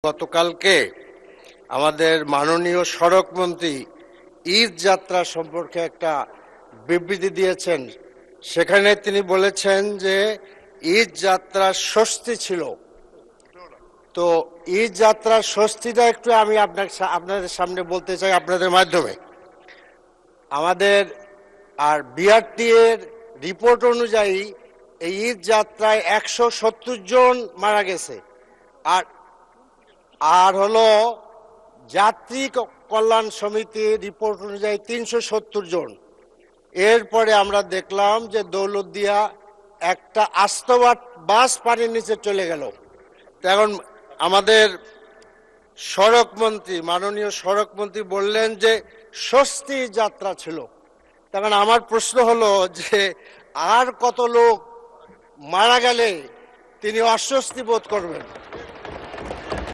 গতকালকে আমাদের মাননীয় সড়ক মন্ত্রী ঈদ যাত্রা সম্পর্কে একটা বিবৃতি দিয়েছেন। সেখানে তিনি বলেছেন যে ঈদ যাত্রার স্বস্তি ছিল। তো ঈদ যাত্রার স্বস্তিটা একটু আমি আপনাদের সামনে বলতে চাই আপনাদের মাধ্যমে। আমাদের বিআরটি এর রিপোর্ট অনুযায়ী এই ঈদ যাত্রায় 170 জন মারা গেছে, আর হলো যাত্রী কল্যাণ সমিতির রিপোর্ট অনুযায়ী 370 জন। এরপরে আমরা দেখলাম যে দৌলতদিয়া একটা আস্ত বাস পানির নিচে চলে গেল। এখন আমাদের সড়ক মন্ত্রী, মাননীয় সড়ক মন্ত্রী বললেন যে স্বস্তি যাত্রা ছিল। তখন আমার প্রশ্ন হলো যে আর কত লোক মারা গেলে তিনি অস্বস্তি বোধ করবেন?